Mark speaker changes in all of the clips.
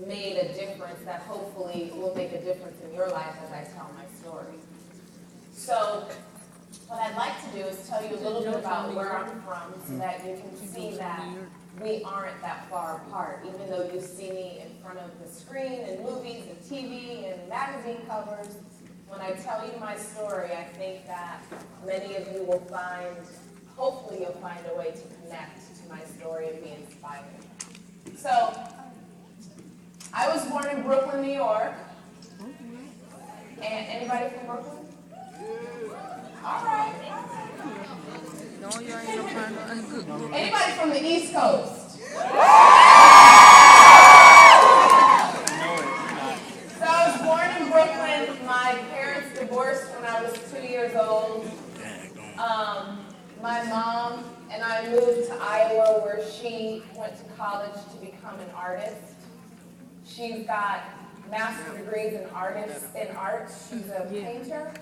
Speaker 1: made a difference that hopefully will make a difference in your life as I tell my story. So what I'd like to do is tell you a little bit about where I'm from so that you can see that we aren't that far apart, even though you see me in front of the screen and movies and TV and magazine covers. When I tell you my story, I think that many of you will find, hopefully you'll find a way to connect to my story and be inspired. So, I was born in Brooklyn, New York. And anybody from Brooklyn? All right.
Speaker 2: No, you ain't no problem.
Speaker 1: Anybody from the East Coast? So I was born in Brooklyn. My parents divorced when I was 2 years old. My mom and I moved to Iowa where she went to college to become an artist. She's got master's degrees in art. She's a painter.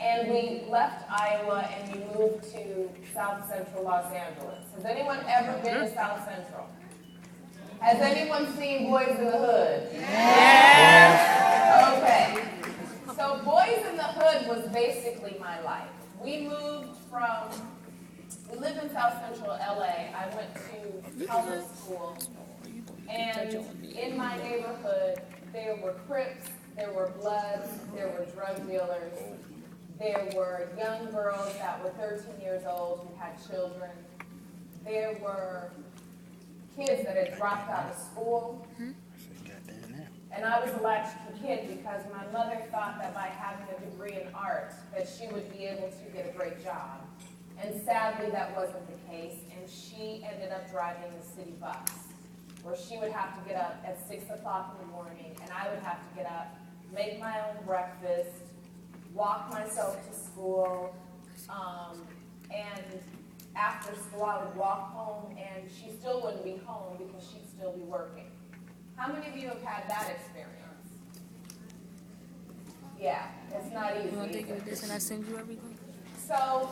Speaker 1: And we left Iowa and we moved to South Central Los Angeles. Has anyone ever been to South Central? Has anyone seen Boys in the Hood? Yes. Okay. So Boys in the Hood was basically my life. We lived in South Central LA. I went to public school. And in my neighborhood, there were Crips, there were Bloods, there were drug dealers. There were young girls that were 13 years old who had children. There were kids that had dropped out of school. And I was a latchkey kid because my mother thought that by having a degree in art that she would be able to get a great job. And sadly, that wasn't the case. And she ended up driving the city bus, where she would have to get up at 6 o'clock in the morning, and I would have to get up, make my own breakfast, walk myself to school, and after school I would walk home and she still wouldn't be home because she'd still be working. How many of you have had that experience? Yeah, it's not easy.
Speaker 2: You want to take with this and I send you everything?
Speaker 1: So,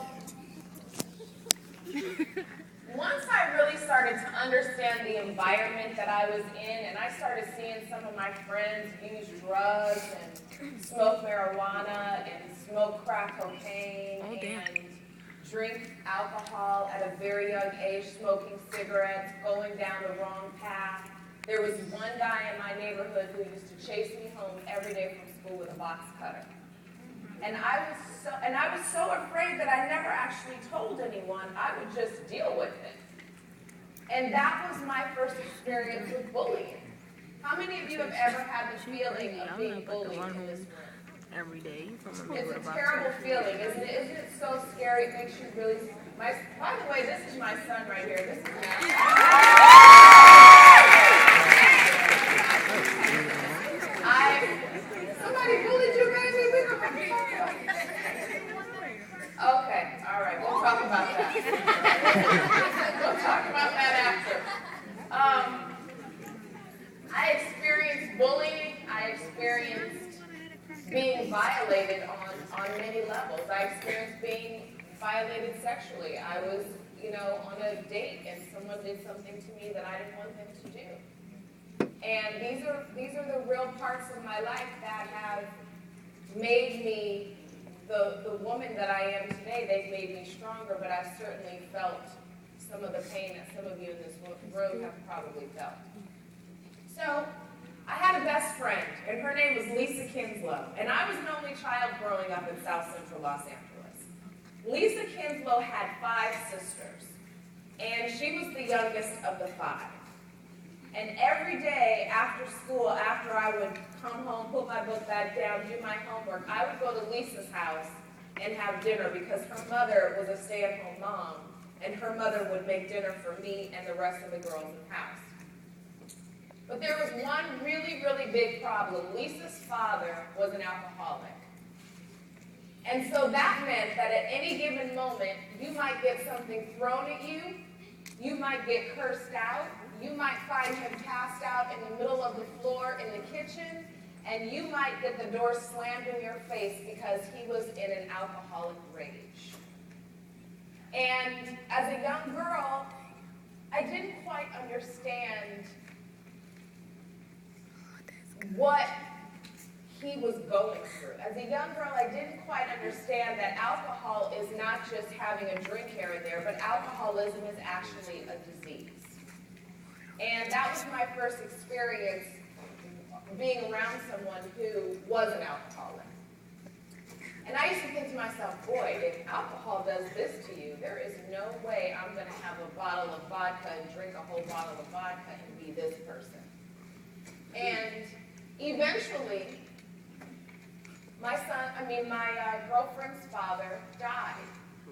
Speaker 1: once I really started to understand the environment that I was in, and I started seeing some of my friends use drugs and smoke marijuana and smoke crack cocaine and drink alcohol at a very young age, smoking cigarettes, going down the wrong path. There was one guy in my neighborhood who used to chase me home every day from school with a box cutter. And I was so afraid that I never actually told anyone. I would just deal with it. And that was my first experience with bullying. How many of you have ever had the feeling of being bullied in this room?
Speaker 2: Every day.
Speaker 1: It's a terrible feeling, isn't it? Isn't it so scary? It makes you really... by the way, this is my son right here. This is somebody bullied you, baby? Okay, all right, we'll talk about that. We'll talk about that after. I experienced bullying. I experienced being violated on many levels. I experienced being violated sexually. I was, on a date and someone did something to me that I didn't want them to do. And these are the real parts of my life that have made me the woman that I am today. They've made me stronger, but I've certainly felt some of the pain that some of you in this room have probably felt. So, I had a best friend, and her name was Lisa Kinslow, and I was an only child growing up in South Central Los Angeles. Lisa Kinslow had 5 sisters, and she was the youngest of the 5. And every day after school, after I would come home, put my book bag down, do my homework, I would go to Lisa's house and have dinner because her mother was a stay-at-home mom, and her mother would make dinner for me and the rest of the girls in the house. But there was one really, really big problem. Lisa's father was an alcoholic. And so that meant that at any given moment, you might get something thrown at you, you might get cursed out, you might find him passed out in the middle of the floor in the kitchen, and you might get the door slammed in your face because he was in an alcoholic rage. And as a young girl, I didn't quite understand what he was going through. As a young girl, I didn't quite understand that alcohol is not just having a drink here and there, but alcoholism is actually a disease. And that was my first experience being around someone who was an alcoholic. And I used to think to myself, boy, if alcohol does this to you, there is no way I'm going to have a bottle of vodka and drink a whole bottle of vodka and be this person. And eventually, my girlfriend's father died.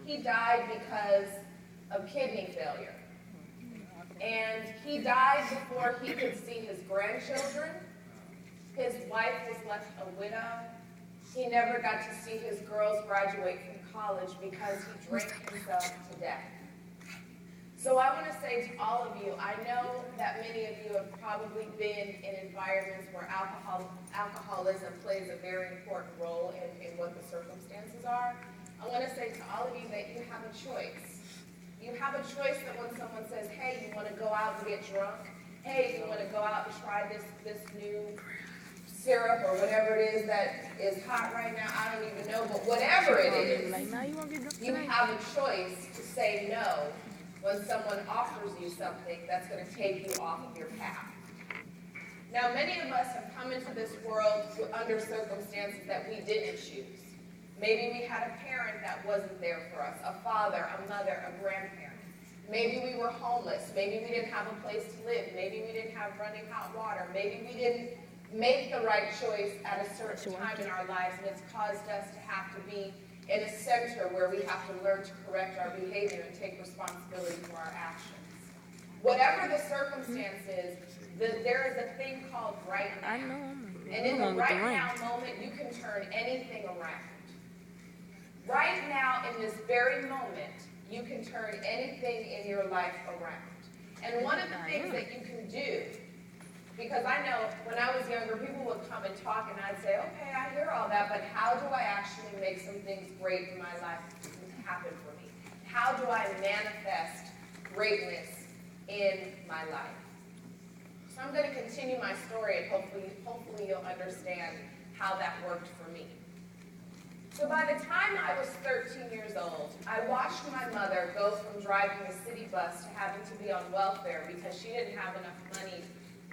Speaker 1: He died because of kidney failure. And he died before he could see his grandchildren. His wife was left a widow. He never got to see his girls graduate from college because he drank himself to death. So I want to say to all of you, I know that many of you have probably been in environments where alcoholism plays a very important role in what the circumstances are. I want to say to all of you that you have a choice. You have a choice that when someone says, hey, you want to go out and get drunk? Hey, you want to go out and try this new syrup or whatever it is that is hot right now? I don't even know, but whatever it is, you have a choice to say no when someone offers you something that's going to take you off of your path. Now, many of us have come into this world under circumstances that we didn't choose. Maybe we had a parent that wasn't there for us, a father, a mother, a grandparent. Maybe we were homeless. Maybe we didn't have a place to live. Maybe we didn't have running hot water. Maybe we didn't make the right choice at a certain time in our lives, and it's caused us to have to be in a center where we have to learn to correct our behavior and take responsibility for our actions. Whatever the circumstance is, there is a thing called right now. And in the right now moment, you can turn anything around. Right now, in this very moment, you can turn anything in your life around. And one of the things that you can do, because I know when I was younger, people would come and talk and I'd say, okay, I hear all that, but how do I actually make some things great in my life happen for me? How do I manifest greatness in my life? So I'm going to continue my story and hopefully you'll understand how that worked for me. So by the time I was 13 years old, I watched my mother go from driving a city bus to having to be on welfare because she didn't have enough money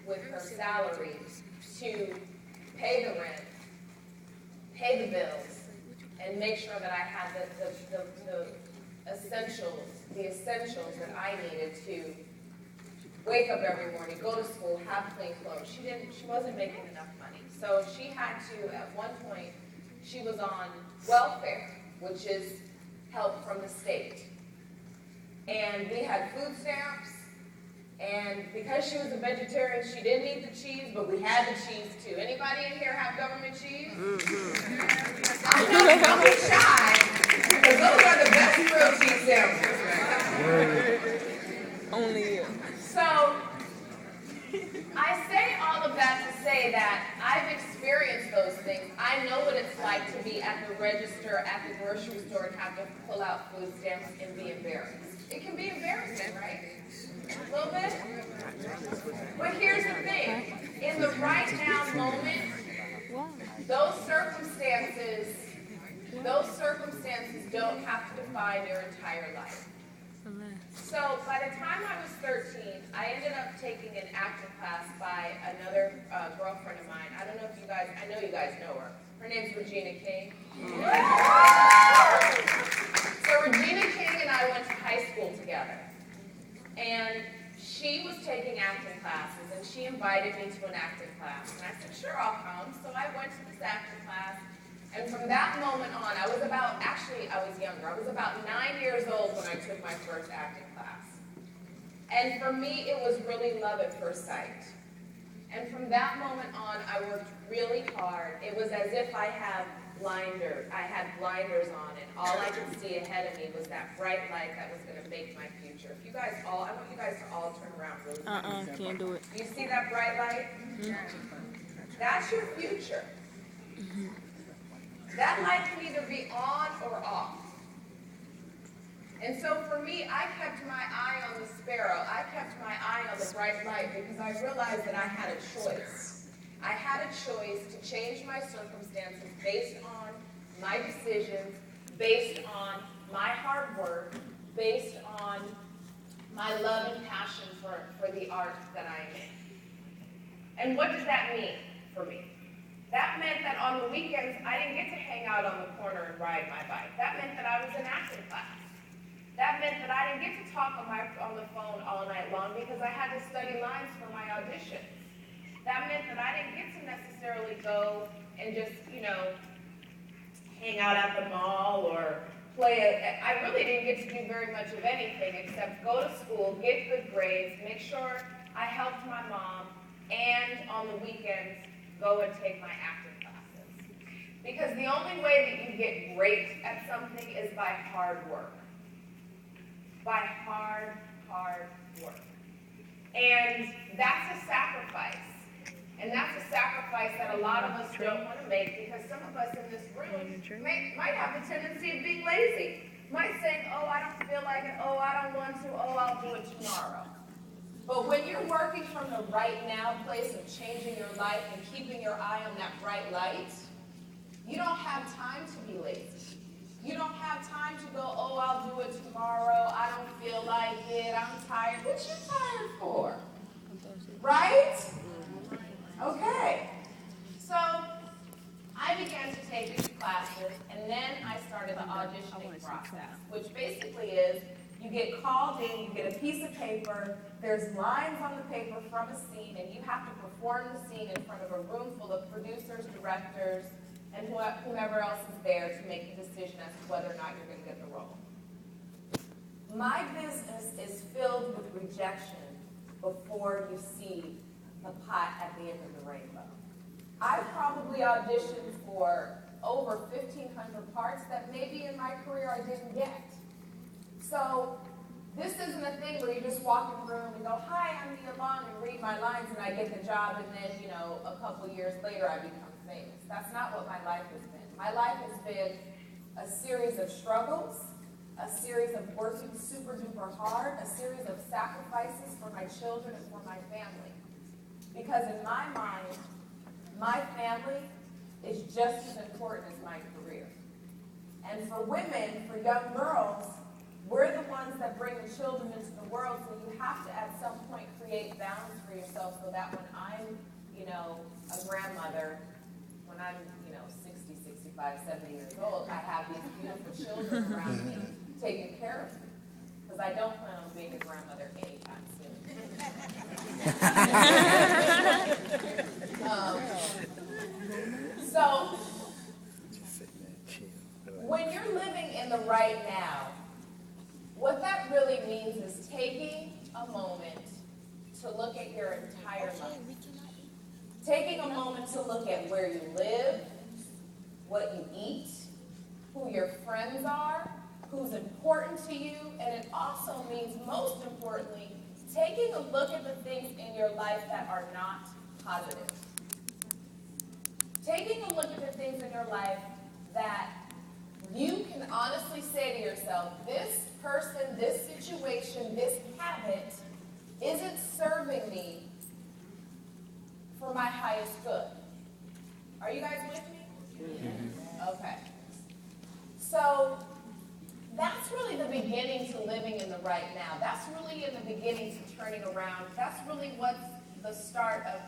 Speaker 1: with her salary to pay the rent, pay the bills, and make sure that I had the essentials that I needed to wake up every morning, go to school, have clean clothes. She wasn't making enough money. So she had to, at one point, she was on welfare, which is help from the state. And we had food stamps, and because she was a vegetarian, she didn't eat the cheese, but we had the cheese too. Anybody in here have government cheese? Don't be shy, because those are the best grilled cheese sandwiches.
Speaker 2: Only you.
Speaker 1: So, I say all of that to say that I've experienced those things. I know what it's like to be at the register at the grocery store and have to pull out food stamps and be embarrassed. It can be embarrassing, right? A little bit? But here's the thing. In the right now moment, those circumstances don't have to define your entire life. So by the time I was 13, I ended up taking an acting class by another girlfriend of mine. I don't know if you guys, I know you guys know her. Her name's Regina King. So Regina King and I went to high school together. And she was taking acting classes, and she invited me to an acting class. And I said, sure, I'll come. So I went to this acting class. And from that moment on, I was younger. I was about 9 years old when I took my first acting class. And for me, it was really love at first sight. And from that moment on, I worked really hard. It was as if I had blinders on, and all I could see ahead of me was that bright light that was going to make my future. If you guys I want you guys to all turn around really quick.
Speaker 2: Can't do it.
Speaker 1: You see that bright light? Mm-hmm. That's your future. That light can either be on or off. And so for me, I kept my eye on the sparrow. I kept my eye on the bright light because I realized that I had a choice. I had a choice to change my circumstances based on my decisions, based on my hard work, based on my love and passion for the art that I make. And what does that mean for me? That meant that on the weekends, I didn't get to hang out on the corner and ride my bike. That meant that I was in acting class. That meant that I didn't get to talk on the phone all night long because I had to study lines for my audition. That meant that I didn't get to necessarily go and just, hang out at the mall or I really didn't get to do very much of anything except go to school, get good grades, make sure I helped my mom, and on the weekends, go and take my acting classes. Because the only way that you get great at something is by hard work. By hard work. And that's a sacrifice. And that's a sacrifice that a lot of us don't want to make because some of us in this room might have the tendency of being lazy. Might say, oh, I don't feel like it, oh, I don't want to, oh, I'll do it tomorrow. But when you're working from the right now place of changing your life and keeping your eye on that bright light, you don't have time to be lazy. You don't have time to go, oh, I'll do it tomorrow, I don't feel like it, I'm tired. What you tired for? Right? Okay. So I began to take these classes, and then I started the auditioning process, which basically is you get called in, you get a piece of paper, there's lines on the paper from a scene, and you have to perform the scene in front of a room full of producers, directors, and whomever else is there to make the decision as to whether or not you're going to get the role. My business is filled with rejection before you see the pot at the end of the rainbow. I probably auditioned for over 1,500 parts that maybe in my career I didn't get. So this isn't a thing where you just walk in the room and go, hi, I'm Nia Long, and read my lines and I get the job, and then, a couple years later I become famous. That's not what my life has been. My life has been a series of struggles, a series of working super duper hard, a series of sacrifices for my children and for my family. Because in my mind, my family is just as important as my career. And for women, for young girls, we're the ones that bring the children into the world, so you have to at some point create balance for yourself so that when I'm, a grandmother, when I'm, 60, 65, 70 years old, I have these beautiful children around me taking care of me. Because I don't plan on being a grandmother anytime soon. So, when you're living in the right now, what that really means is taking a moment to look at your entire life. Taking a moment to look at where you live, what you eat, who your friends are, who's important to you, and it also means, most importantly, taking a look at the things in your life that are not positive. Taking a look at the things in your life that you can honestly say to yourself, this person, this situation, this habit isn't serving me for my highest good. Are you guys with me? Okay. So that's really the beginning to living in the right now. That's really in the beginning to turning around. That's really what's the start of